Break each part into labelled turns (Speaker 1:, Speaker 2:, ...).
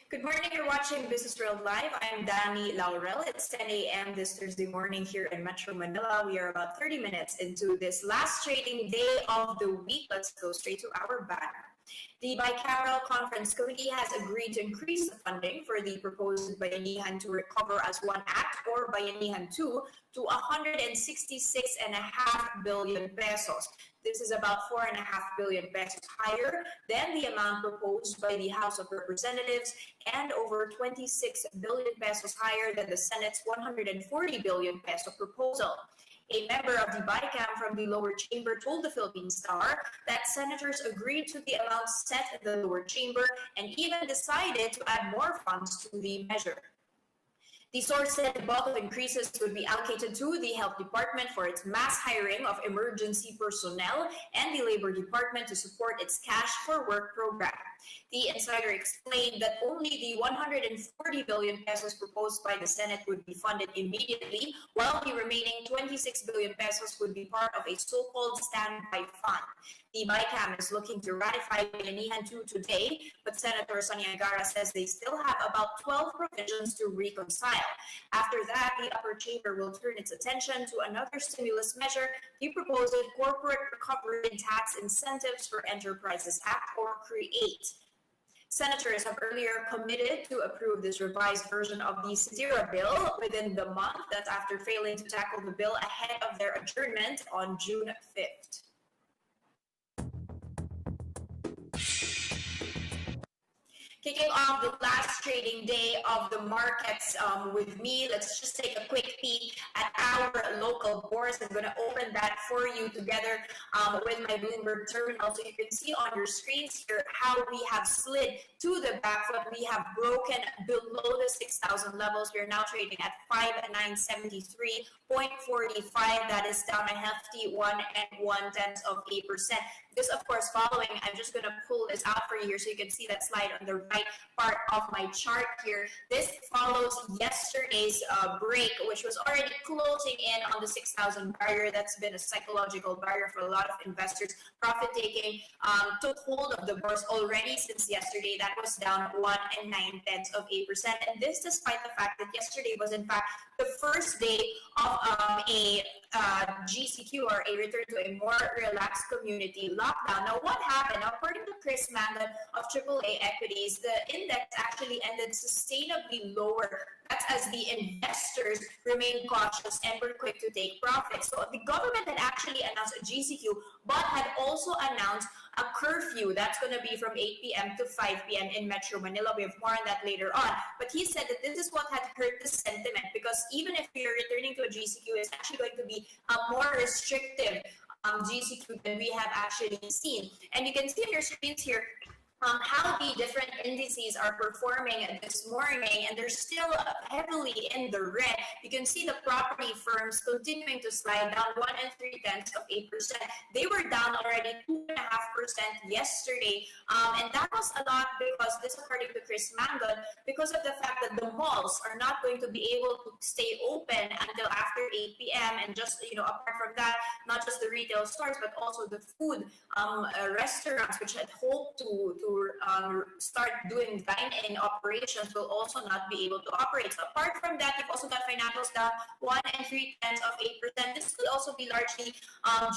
Speaker 1: Good morning, you're watching Business World Live. I'm Danie Laurel. It's 10 a.m. this Thursday morning here in Metro Manila. We are about 30 minutes into this last trading day of the week. Let's go straight to our banner. The Bicameral Conference Committee has agreed to increase the funding for the proposed Bayanihan to Recover as One Act or Bayanihan II to 166.5 billion pesos. This is about 4.5 billion pesos higher than the amount proposed by the House of Representatives and over 26 billion pesos higher than the Senate's 140 billion peso proposal. A member of the Bicam from the lower chamber told the Philippine Star that senators agreed to the amount set in the lower chamber and even decided to add more funds to the measure. The source said the bulk of increases would be allocated to the Health Department for its mass hiring of emergency personnel and the Labor Department to support its Cash for Work program. The insider explained that only the 140 billion pesos proposed by the Senate would be funded immediately, while the remaining 26 billion pesos would be part of a so-called standby fund. The Bicam is looking to ratify Bayanihan II today, but Senator Saniagara says they still have about 12 provisions to reconcile. After that, the upper chamber will turn its attention to another stimulus measure, the proposed Corporate Recovery and Tax Incentives for Enterprises Act, or CREATE. Senators have earlier committed to approve this revised version of the SITIRA bill within the month. That's after failing to tackle the bill ahead of their adjournment on June 5th. Kicking off the last trading day of the markets with me, let's just take a quick peek at our local bourse. I'm going to open that for you together with my Bloomberg terminal. So you can see on your screens here how we have slid to the back foot. We have broken below the 6,000 levels. We are now trading at 5,973.45. That is down a hefty 1.1%. This, of course, following, I'm just going to pull this out for you here so you can see that slide on the right part of my chart here. This follows yesterday's break, which was already closing in on the 6,000 barrier. That's been a psychological barrier for a lot of investors. Profit taking took hold of the bourse already since yesterday. That was down 1.9%. And this despite the fact that yesterday was in fact the first day of a GCQ, or a return to a more relaxed community lockdown. Now, what happened? According to Chris Mangan of AAA Equities, the index actually ended sustainably lower. That's as the investors remained cautious and were quick to take profits. So the government had actually announced a GCQ, but had also announced a curfew. That's going to be from 8 p.m. to 5 p.m. in Metro Manila. We have more on that later on. But he said that this is what had hurt the sentiment, because even if we are returning to a GCQ, it's actually going to be a more restrictive GCQ than we have actually seen. And you can see on your screens here how the different indices are performing this morning, and they're still heavily in the red. You can see the property firms continuing to slide down 1.3%. They were down already 2.5% yesterday, and that was a lot because this, according to Chris Mangan, because of the fact that the malls are not going to be able to stay open until after 8 p.m. and just, apart from that, not just the retail stores, but also the food restaurants, which had hoped to start doing dine-in operations, will also not be able to operate. So apart from that, you've also got financials down 1.3%. This could also be largely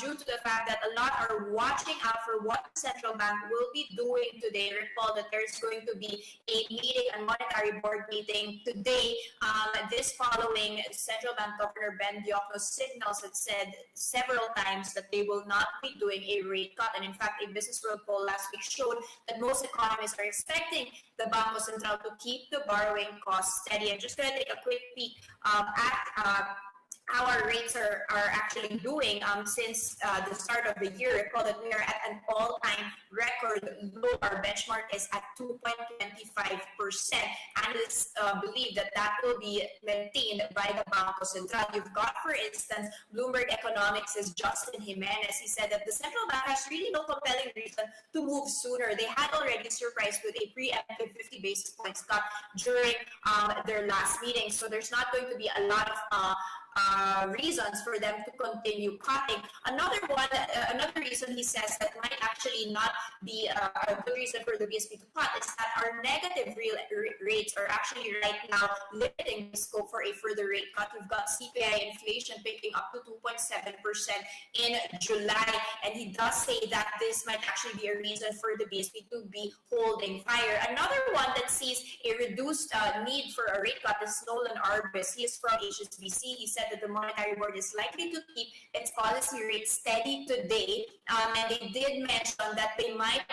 Speaker 1: due to the fact that a lot are watching out for what the central bank will be doing today. Recall that there's going to be a meeting, a monetary board meeting today. This following Central Bank Governor Ben Diokno's signals had said several times that they will not be doing a rate cut. And in fact, a Business World poll last week showed that most economists are expecting the Bangko Sentral to keep the borrowing costs steady. I'm just going to take a quick peek at how our rates are actually doing since the start of the year. Recall that we are at an all-time record low. Our benchmark is at 2.25%. Analysts believe that will be maintained by the Bangko Sentral. You've got, for instance, Bloomberg Economics' Justin Jimenez. He said that the central bank has really no compelling reason to move sooner. They had already surprised with a preemptive 50 basis points cut during their last meeting. So there's not going to be a lot of reasons for them to continue cutting. Another reason he says that might actually actually not the reason for the BSP to cut is that our negative real rates are actually right now limiting the scope for a further rate cut. We've got CPI inflation picking up to 2.7% in July, and he does say that this might actually be a reason for the BSP to be holding fire. Another one that sees a reduced need for a rate cut is Nolan Arbus. He is from HSBC. He said that the Monetary Board is likely to keep its policy rate steady today, and they did mention that we might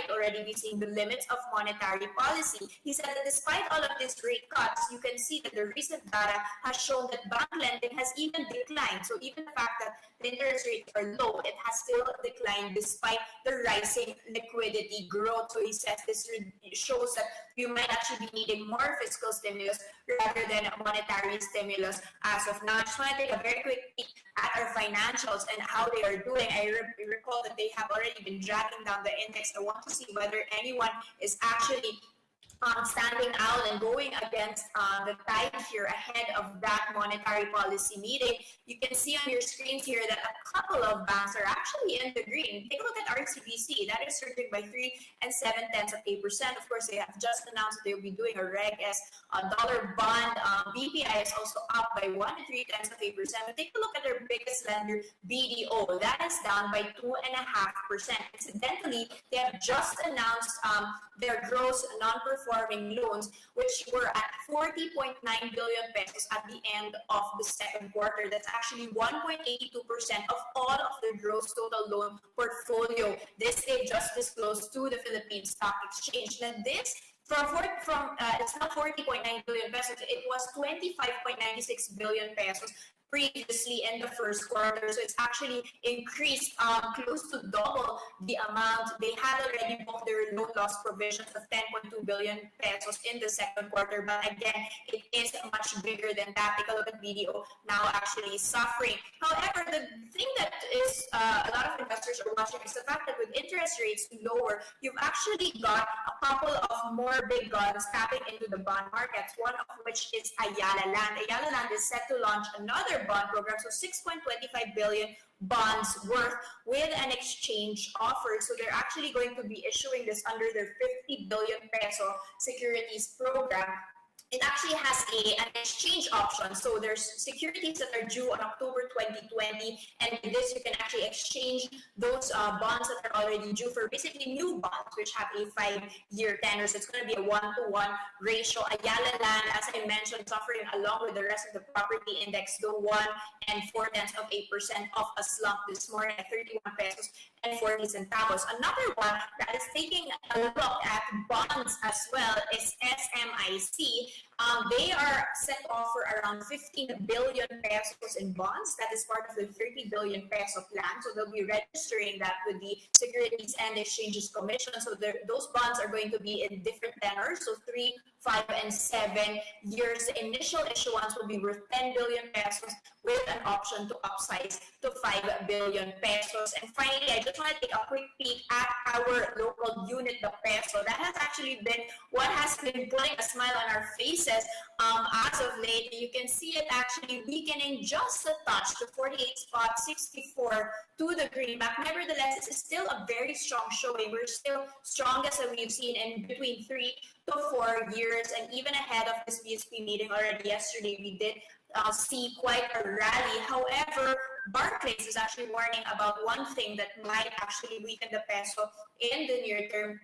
Speaker 1: already be seeing the limits of monetary policy. He said that despite all of these rate cuts, you can see that the recent data has shown that bank lending has even declined. So even the fact that the interest rates are low, it has still declined despite the rising liquidity growth. So he says this shows that you might actually be needing more fiscal stimulus rather than monetary stimulus as of now. I just want to take a very quick peek at our financials and how they are doing. I recall that they have already been dragging down the index. I want to see whether anyone is actually standing out and going against the tide here ahead of that monetary policy meeting. You can see on your screens here that a couple of banks are actually in the green. Take a look at RCBC. That is surging by 3 7/8%. Of course, they have just announced that they'll be doing a Reg S dollar bond. BPI is also up by 1 3/8%. But take a look at their biggest lender, BDO. That is down by 2.5%. Incidentally, they have just announced their gross non-performing loans, which were at 40.9 billion pesos at the end of the second quarter. That's actually 1.82% of all of their gross total loan portfolio. This they just disclosed to the Philippine Stock Exchange. Now this it's not 40.9 billion pesos, it was 25.96 billion pesos previously in the first quarter. So it's actually increased close to double the amount. They had already booked their loan loss provisions of 10.2 billion pesos in the second quarter. But again, it is much bigger than that. Take a look at BDO now actually suffering. However, the thing that is a lot of investors are watching is the fact that with interest rates lower, you've actually got a couple of more big guns tapping into the bond markets, one of which is Ayala Land. Ayala Land is set to launch another bond program, so 6.25 billion bonds worth with an exchange offer. So they're actually going to be issuing this under their 50 billion peso securities program. It actually has an exchange option. So there's securities that are due on October 2020, and with this you can actually exchange those bonds that are already due for basically new bonds, which have a 5-year tenor. So it's going to be a 1-to-1 ratio. Ayala Land, as I mentioned, suffering along with the rest of the property index, the 1.4% of a slump this morning at 31 pesos and 40 centavos. Another one that is taking a look at bonds as well is SMIC. They are set to offer around 15 billion pesos in bonds. That is part of the 30 billion peso plan. So they'll be registering that with the Securities and Exchanges Commission. So those bonds are going to be in different tenors. So 3, 5, and 7 years. The initial issuance will be worth 10 billion pesos with an option to upsize to 5 billion pesos. And finally, I just want to take a quick peek at our local unit, the peso. That has actually been what has been putting a smile on our faces as of late. You can see it actually weakening just a touch to 48.64 to the greenback. Nevertheless, it's still a very strong showing. We're still strongest that we've seen in between 3 to 4 years, and even ahead of this BSP meeting already yesterday, we did see quite a rally. However, Barclays is actually warning about one thing that might actually weaken the peso in the near term.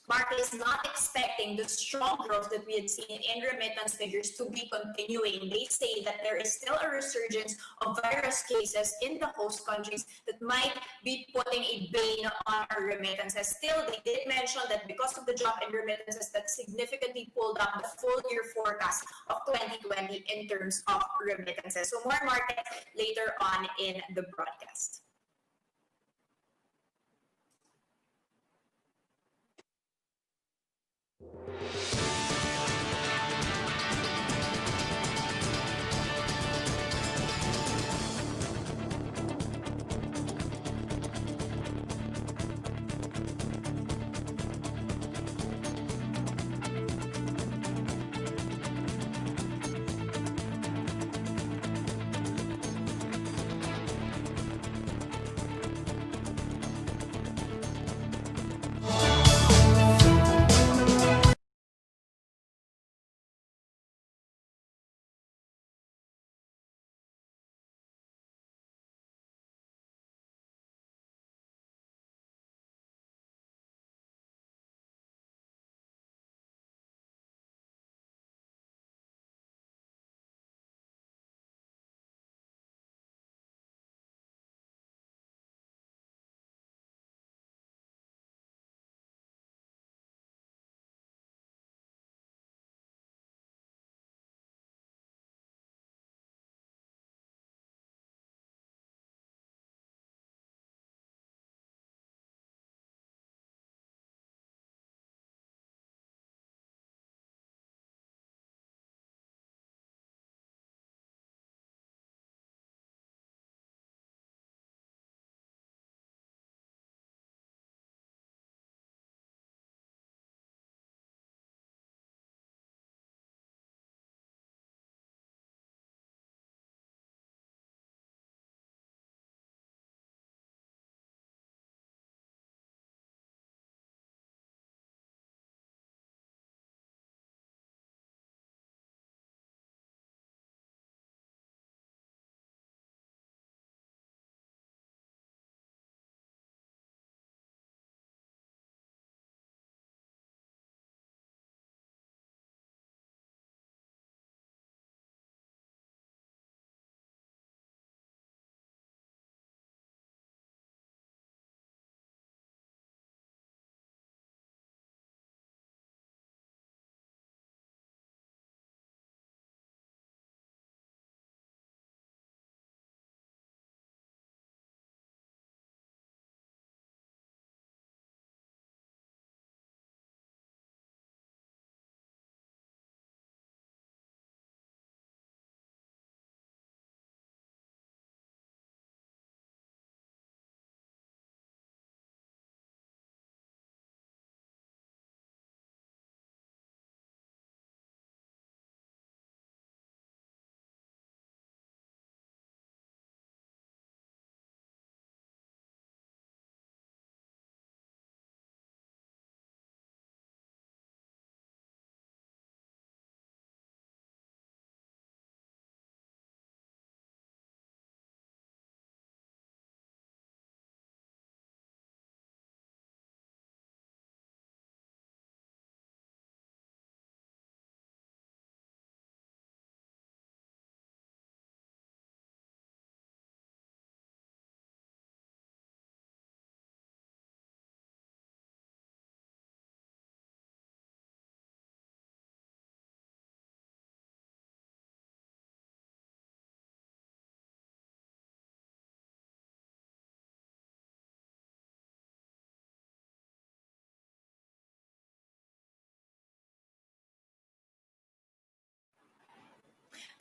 Speaker 1: Barclays is not expecting the strong growth that we had seen in remittance figures to be continuing. They say that there is still a resurgence of virus cases in the host countries that might be putting a bane on our remittances. Still, they did mention that because of the drop in remittances, that significantly pulled up the full year forecast of 2020 in terms of remittances. So more market later on in the broadcast.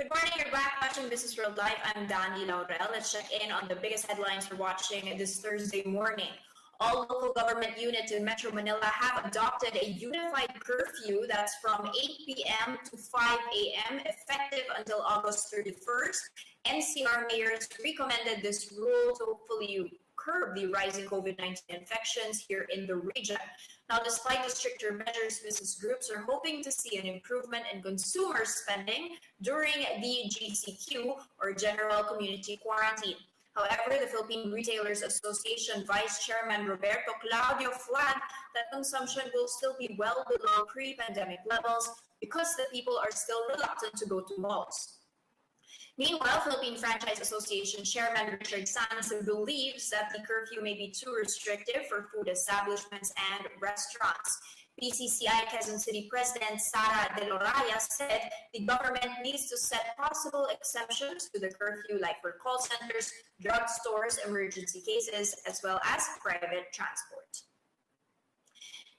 Speaker 1: Good morning, you're back watching Business World Live. I'm Danie Laurel. Let's check in on the biggest headlines we're watching this Thursday morning. All local government units in Metro Manila have adopted a unified curfew that's from 8 p.m. to 5 a.m. effective until August 31st. NCR mayors recommended this rule to hopefully curb the rising COVID-19 infections here in the region. Now, despite the stricter measures, business groups are hoping to see an improvement in consumer spending during the GCQ, or General Community Quarantine. However, the Philippine Retailers Association Vice Chairman Roberto Claudio flagged that consumption will still be well below pre-pandemic levels because the people are still reluctant to go to malls. Meanwhile, Philippine Franchise Association Chairman Richard Sanz believes that the curfew may be too restrictive for food establishments and restaurants. PCCI Quezon City President Sara De Loraya said the government needs to set possible exceptions to the curfew, like for call centers, drugstores, emergency cases, as well as private transport.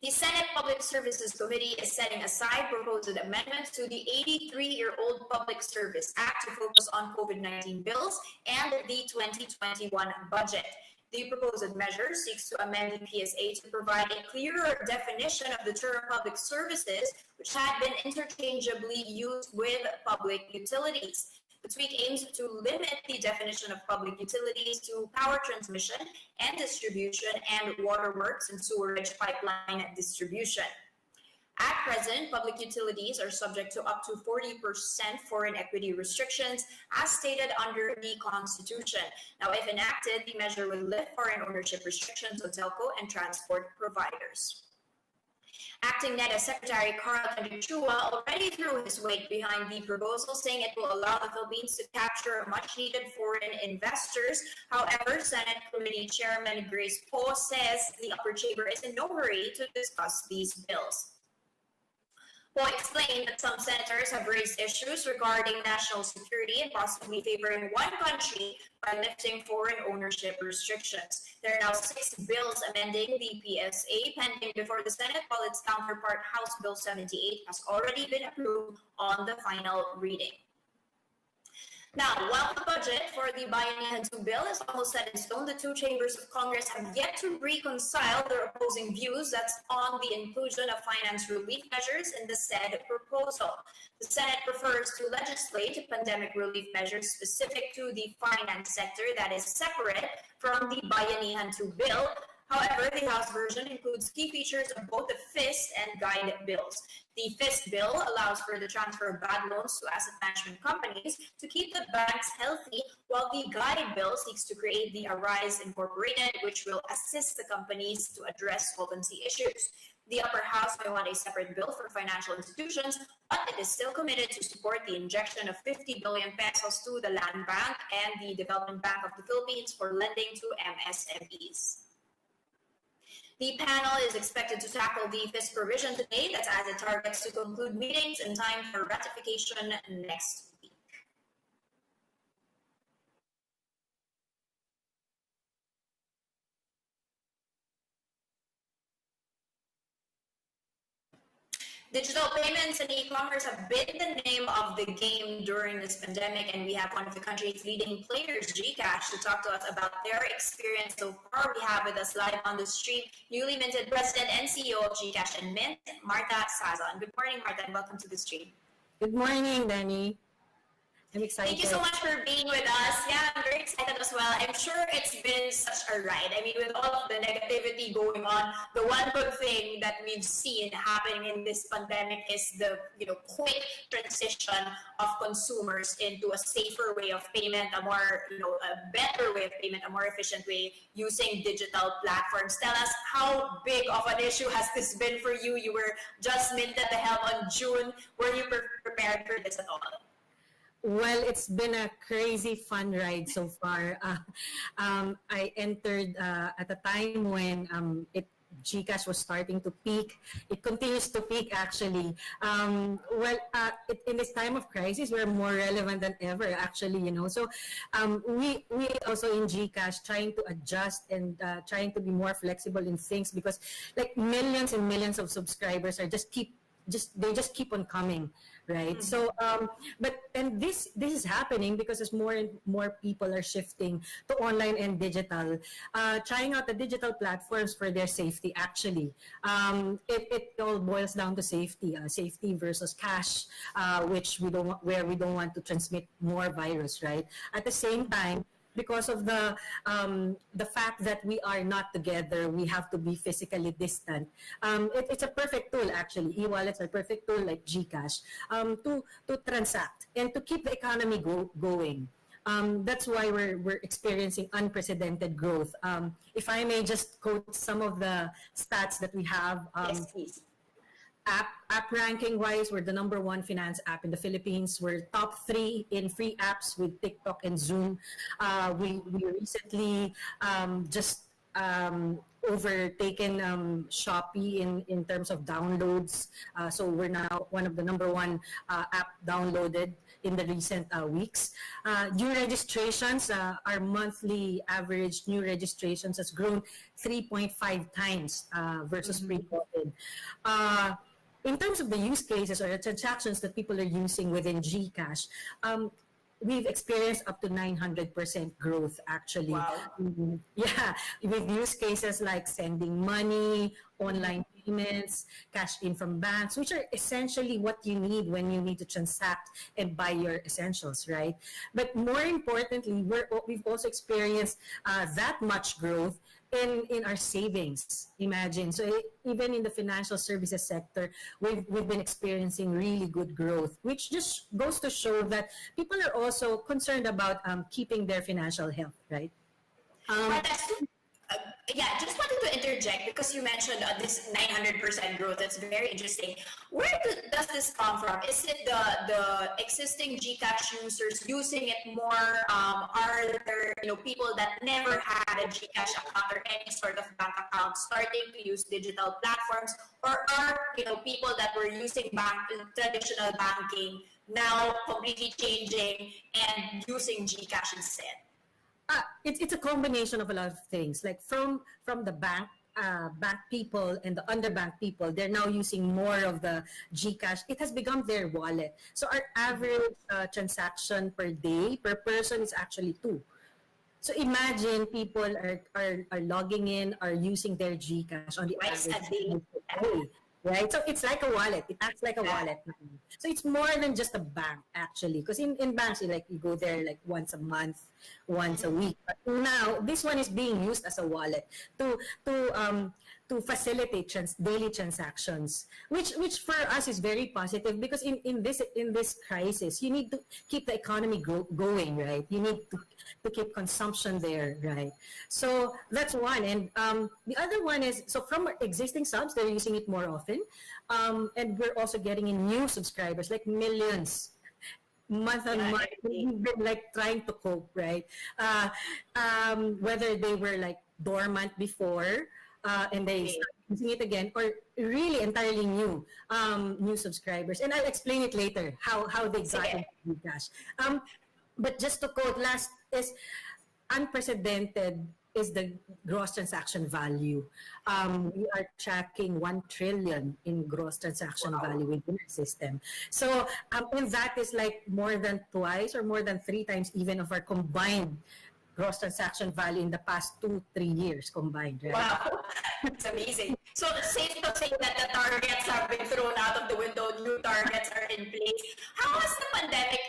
Speaker 1: The Senate Public Services Committee is setting aside proposed amendments to the 83-year-old Public Service Act to focus on COVID-19 bills and the 2021 budget. The proposed measure seeks to amend the PSA to provide a clearer definition of the term public services, which had been interchangeably used with public utilities. The tweak aims to limit the definition of public utilities to power transmission and distribution and waterworks and sewerage pipeline distribution. At present, public utilities are subject to up to 40% foreign equity restrictions as stated under the Constitution. Now, if enacted, the measure will lift foreign ownership restrictions on telco and transport providers. Acting NEDA Secretary Carl Chua already threw his weight behind the proposal, saying it will allow the Philippines to capture much-needed foreign investors. However, Senate Committee Chairman Grace Poe says the upper chamber is in no hurry to discuss these bills. Poe explained that some senators have raised issues regarding national security and possibly favoring one country by lifting foreign ownership restrictions. There are now 6 bills amending the PSA pending before the Senate, while its counterpart House Bill 78 has already been approved on the final reading. Now, while the budget for the Bayanihan II bill is almost set in stone, the two chambers of Congress have yet to reconcile their opposing views that's on the inclusion of finance relief measures in the said proposal. The Senate prefers to legislate pandemic relief measures specific to the finance sector that is separate from the Bayanihan II bill. However, the House version includes key features of both the FIST and guide bills. The FIST bill allows for the transfer of bad loans to asset management companies to keep the banks healthy, while the guide bill seeks to create the Arise Incorporated, which will assist the companies to address solvency issues. The upper house may want a separate bill for financial institutions, but it is still committed to support the injection of 50 billion pesos to the Land Bank and the Development Bank of the Philippines for lending to MSMEs. The panel is expected to tackle the FIST provision today. That's as it targets to conclude meetings in time for ratification next week. Digital payments and e-commerce have been the name of the game during this pandemic, and we have one of the country's leading players, GCash, to talk to us about their experience so far. We have with us live on the stream newly minted President and CEO of GCash and Mint, Martha Sazon. Good morning, Martha, and welcome to the stream.
Speaker 2: Good morning, Danie. I'm excited.
Speaker 1: Thank you so much for being with us. Yeah, I'm very excited as well. I'm sure it's been such a ride. I mean, with all of the negativity going on, the one good thing that we've seen happening in this pandemic is the quick transition of consumers into a safer way of payment, a more a better way of payment, a more efficient way using digital platforms. Tell us, how big of an issue has this been for you? You were just minted the helm on June. Were you prepared for this at all?
Speaker 2: Well, it's been a crazy fun ride so far. I entered at a time when GCash was starting to peak. It continues to peak, actually. In this time of crisis, we're more relevant than ever, actually, So we also in GCash trying to adjust and trying to be more flexible in things, because like millions and millions of subscribers are just keep they just keep on coming, right? So and this is happening because as more and more people are shifting to online and digital, trying out the digital platforms for their safety. Actually, it all boils down to safety, safety versus cash, which where we don't want to transmit more virus, right? At the same time, because of the fact that we are not together, we have to be physically distant. It's a perfect tool, actually. E-wallets are a perfect tool like GCash to transact and to keep the economy going. That's why we're experiencing unprecedented growth. If I may just quote some of the stats that we have.
Speaker 1: Yes, please.
Speaker 2: App ranking wise, we're the #1 finance app in the Philippines. We're top 3 in free apps with TikTok and Zoom. We recently just overtaken Shopee in terms of downloads. So we're now one of the #1 app downloaded in the recent weeks. New registrations, our monthly average new registrations has grown 3.5 times versus pre-COVID. In terms of the use cases or the transactions that people are using within GCash, we've experienced up to 900% growth, actually.
Speaker 1: Wow.
Speaker 2: Yeah, with use cases like sending money, online payments, cash in from banks, which are essentially what you need when you need to transact and buy your essentials, right? But more importantly, we've also experienced that much growth in our savings. Imagine. So even in the financial services sector, we've been experiencing really good growth, which just goes to show that people are also concerned about keeping their financial health, right?
Speaker 1: Yeah, just wanted to interject because you mentioned this 900% growth. That's very interesting. Where does this come from? Is it the existing GCash users using it more? Are there people that never had a GCash account or any sort of bank account starting to use digital platforms, or are people that were using traditional banking now completely changing and using GCash instead?
Speaker 2: It's a combination of a lot of things. Like from the bank people and the underbanked people, they're now using more of the GCash. It has become their wallet. So our average transaction per day per person is actually 2. So imagine people are logging in, are using their GCash on the
Speaker 1: Twice a
Speaker 2: average
Speaker 1: day.
Speaker 2: right? So it's like a wallet. It acts like a wallet. So it's more than just a bank, actually. Because in banks, you go there like once a month, once a week. But now this one is being used as a wallet to facilitate daily transactions, which for us is very positive, because in this crisis, you need to keep the economy going, right? You need to keep consumption there, right? So that's one. And the other one is, so from our existing subs, they're using it more often. And we're also getting in new subscribers, like millions month on month. We've been like trying to cope, right? Whether they were like dormant before, and they start using it again, or really entirely new subscribers. And I'll explain it later, how they got into GCash. But just to quote last is, unprecedented is the gross transaction value. We are tracking 1 trillion in gross transaction value within our system. So, and that is like more than twice or more than 3 times even of our combined gross transaction value in the past 2-3 years combined, right?
Speaker 1: Wow, it's amazing. So safe to say that the targets have been thrown out of the window, new targets are in place. How has the pandemic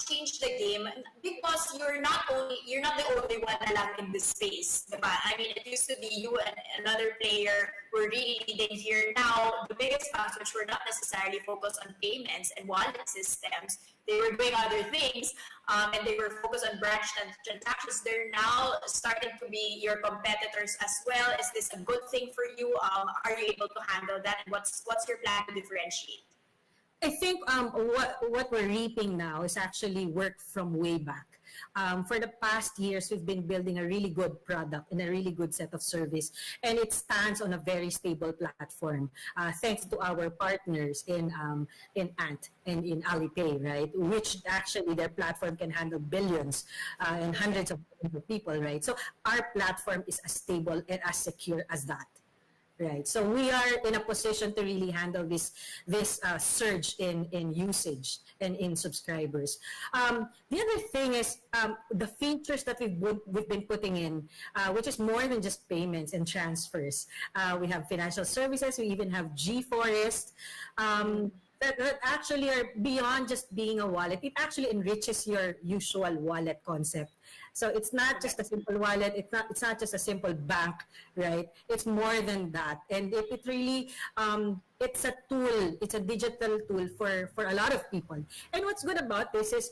Speaker 1: changed the game? Because you're not the only one na lang in this space, diba? I mean, it used to be you and another player were really leading here. Now, the biggest banks, which were not necessarily focused on payments and wallet systems, they were doing other things, and they were focused on branch transactions. They're now starting to be your competitors as well. Is this a good thing for you? Are you able to handle that? And what's your plan to differentiate?
Speaker 2: I think what we're reaping now is actually work from way back. For the past years, we've been building a really good product and a really good set of service, and it stands on a very stable platform, thanks to our partners in Ant and in Alipay, right? Which actually their platform can handle billions and hundreds of millions of people, right? So our platform is as stable and as secure as that. Right. So we are in a position to really handle this surge in usage and in subscribers. The other thing is the features that we've been putting in, which is more than just payments and transfers. We have financial services. We even have G-Forest. That actually are beyond just being a wallet. It actually enriches your usual wallet concept. So it's not just a simple wallet. It's not just a simple bank, right? It's more than that, and it really it's a tool. It's a digital tool for a lot of people. And what's good about this is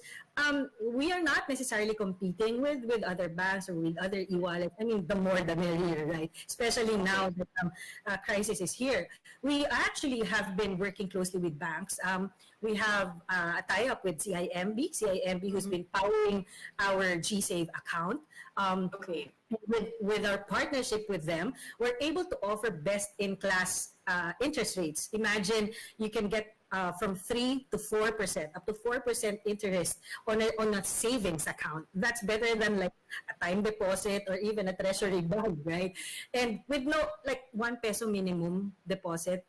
Speaker 2: we are not necessarily competing with other banks or with other e-wallets. I mean, the more the merrier, right? Especially now that crisis is here. We actually have been working closely with banks. We have a tie-up with CIMB who's been powering our GSave account.
Speaker 1: Okay.
Speaker 2: With our partnership with them, we're able to offer best-in-class interest rates. Imagine you can get from 3 to 4%, up to 4% interest on a savings account. That's better than like a time deposit or even a treasury bond, right? And with no like 1 peso minimum deposit,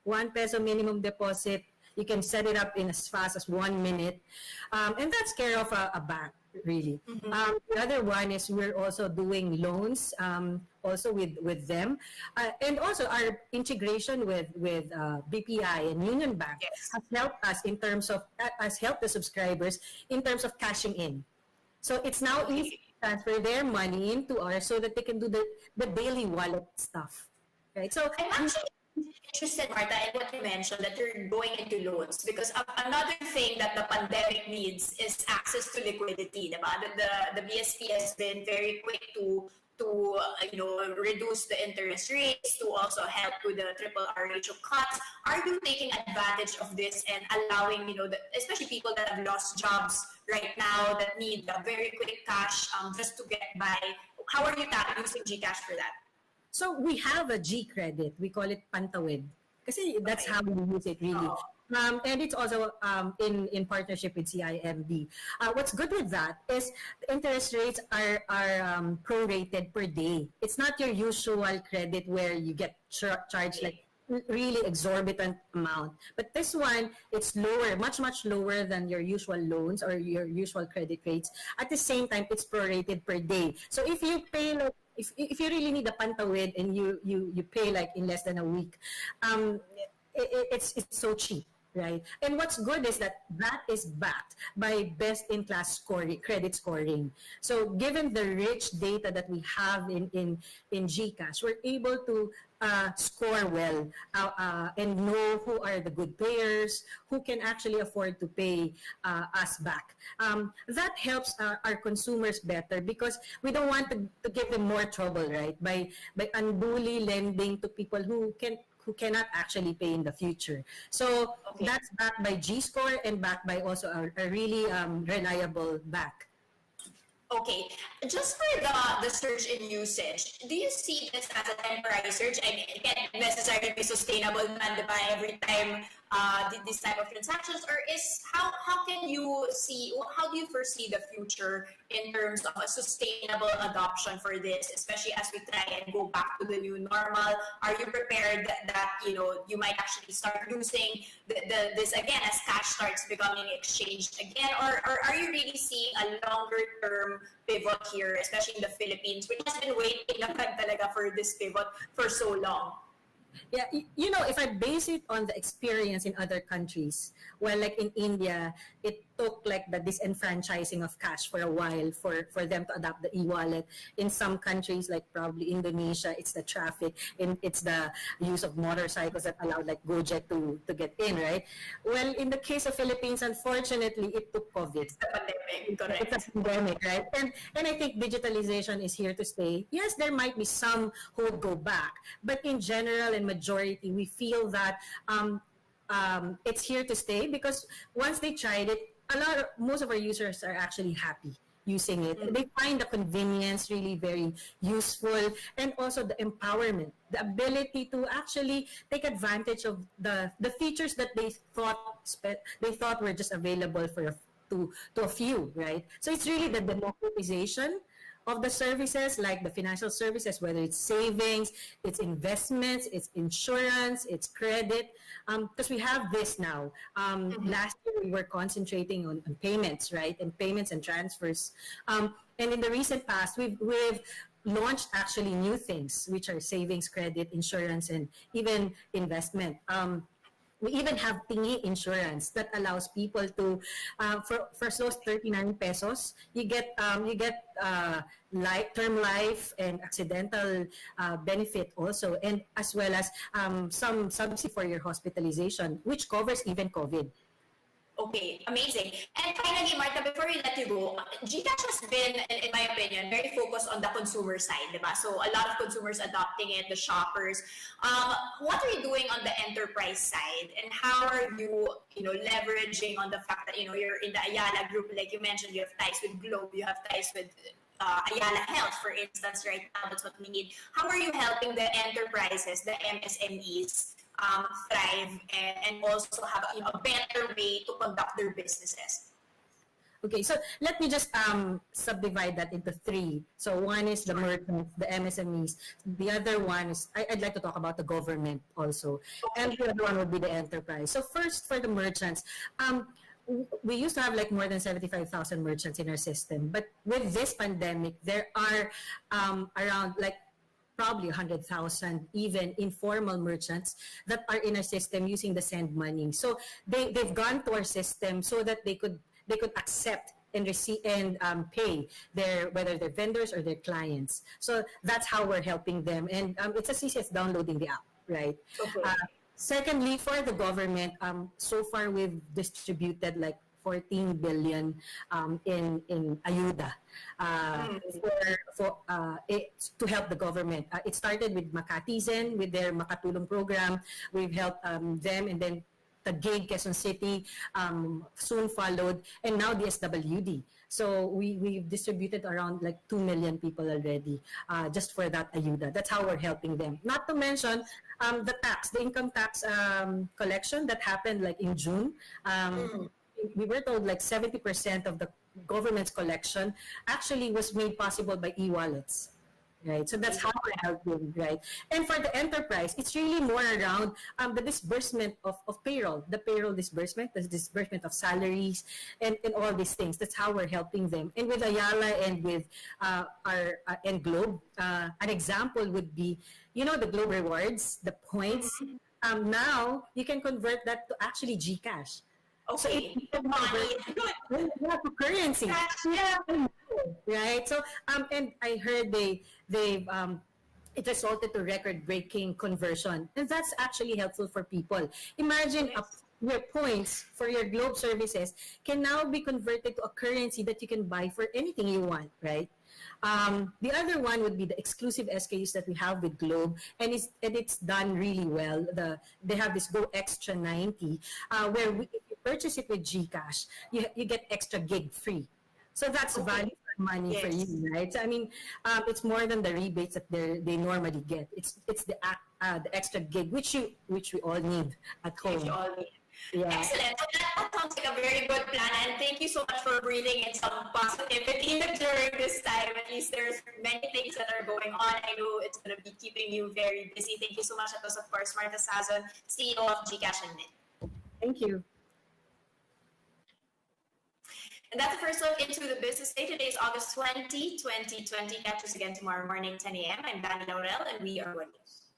Speaker 2: you can set it up in as fast as 1 minute. And that's care of a bank, really. The other one is we're also doing loans also with them. And also our integration with BPI and Union Bank has helped us in terms of, has helped the subscribers in terms of cashing in. So it's now easy to transfer their money into ours so that they can do the daily wallet stuff, right? So
Speaker 1: I'm actually interested, Martha, in what you mentioned that you're going into loans because another thing that the pandemic needs is access to liquidity. Diba? The BSP has been very quick to reduce the interest rates, to also help with the triple R ratio cuts. Are you taking advantage of this and allowing, especially people that have lost jobs right now that need a very quick cash just to get by? How are you using GCash for that?
Speaker 2: So we have a G credit. We call it Pantawid. Kasi that's how we use it really. And it's also in partnership with CIMB. What's good with that is the interest rates are prorated per day. It's not your usual credit where you get charged like really exorbitant amount. But this one, it's lower, much lower than your usual loans or your usual credit rates. At the same time, it's prorated per day. So if you pay like if you really need a pantawid and you pay like in less than a week, it's so cheap, right? And what's good is that is backed by best-in-class credit scoring. So given the rich data that we have in GCash, we're able to score well and know who are the good players, who can actually afford to pay us back. That helps our consumers better because we don't want to give them more trouble, right? By unduly lending to people who cannot actually pay in the future. So that's backed by G-Score and backed by also a really reliable bank.
Speaker 1: Okay, just for the surge in usage, do you see this as a temporary surge? I mean, it can't necessarily be sustainable naman, diba, every time this type of transactions, or how can you see, how do you foresee the future in terms of a sustainable adoption for this, especially as we try and go back to the new normal? Are you prepared that you might actually start using this again as cash starts becoming exchanged again, or are you really seeing a longer term pivot here, especially in the Philippines, which has been waiting naman talaga for this pivot for so long?
Speaker 2: Yeah, if I base it on the experience in other countries, well, like in India, it took like the disenfranchising of cash for a while for them to adopt the e-wallet. In some countries, like probably Indonesia, it's the traffic and it's the use of motorcycles that allowed like Gojek to get in, right? Well, in the case of Philippines, unfortunately, it took COVID.
Speaker 1: It's the pandemic, correct.
Speaker 2: It's a pandemic, right? And I think digitalization is here to stay. Yes, there might be some who would go back, but in general and majority, we feel that it's here to stay because once they tried it, most of our users are actually happy using it. They find the convenience really very useful, and also the empowerment, the ability to actually take advantage of the features that they thought were just available to a few, right? So it's really the democratization of the services, like the financial services, whether it's savings, it's investments, it's insurance, it's credit, because we have this now. Last year, we were concentrating on payments, right? And payments and transfers. And in the recent past, we've launched actually new things, which are savings, credit, insurance, and even investment. We even have tingi insurance that allows people to, for those 39 pesos, you get term life and accidental benefit also, and as well as some subsidy for your hospitalization, which covers even COVID.
Speaker 1: Okay, amazing. And finally, Martha, before we let you go, GCash has been, in my opinion, very focused on the consumer side, diba? So a lot of consumers adopting it, the shoppers. What are you doing on the enterprise side, and how are you, leveraging on the fact that you're in the Ayala group, like you mentioned, you have ties with Globe, you have ties with Ayala Health, for instance, right now. That's what we need. How are you helping the enterprises, the MSMEs? Thrive and also have a better way to conduct their businesses?
Speaker 2: Okay, so let me just subdivide that into three. So one is the merchants, the MSMEs. The other one is, I'd like to talk about the government also. Okay. And the other one would be the enterprise. So first, for the merchants, we used to have like more than 75,000 merchants in our system. But with this pandemic, there are around like probably 100,000 even informal merchants that are in our system using the send money. So they've gone to our system so that they could accept and receive and pay whether they're vendors or their clients. So that's how we're helping them, and it's as easy as downloading the app, right? Okay. Secondly, for the government, so far we've distributed like 14 billion in ayuda to help the government. It started with Makatizen with their Makatulong program. We've helped them, and then Taguig, Quezon City soon followed, and now the SWD. So we've distributed around like 2 million people already just for that ayuda. That's how we're helping them. Not to mention the income tax collection that happened like in June. We were told like 70% of the government's collection actually was made possible by e-wallets, right? So that's how we're helping, right? And for the enterprise, it's really more around the disbursement of payroll, the payroll disbursement, the disbursement of salaries, and all these things. That's how we're helping them. And with Ayala and with and Globe, an example would be, the Globe rewards, the points. Now you can convert that to actually GCash.
Speaker 1: Okay.
Speaker 2: So it's currency.
Speaker 1: Yeah.
Speaker 2: Right. So and I heard it resulted to record-breaking conversion, and that's actually helpful for people. Imagine your points for your Globe services can now be converted to a currency that you can buy for anything you want, right? The other one would be the exclusive SKUs that we have with Globe, and it's done really well. They have this Go Extra 90, where if you purchase it with GCash, you get extra gig free. So that's value for money for you, right? So I mean, it's more than the rebates that they normally get. It's the extra gig which we all need at home.
Speaker 1: Yeah. Excellent. So that sounds like a very good plan, and thank you so much for breathing in some positivity during this time. At least there's many things that are going on. I know it's going to be keeping you very busy. Thank you so much. That was, of course, Martha Sazon, CEO of GCash and Mint.
Speaker 2: Thank you.
Speaker 1: And that's the first look into the business day. Today is August 20, 2020. Catch us again tomorrow morning, 10 a.m. I'm Danie Laurel, and we are Warriors.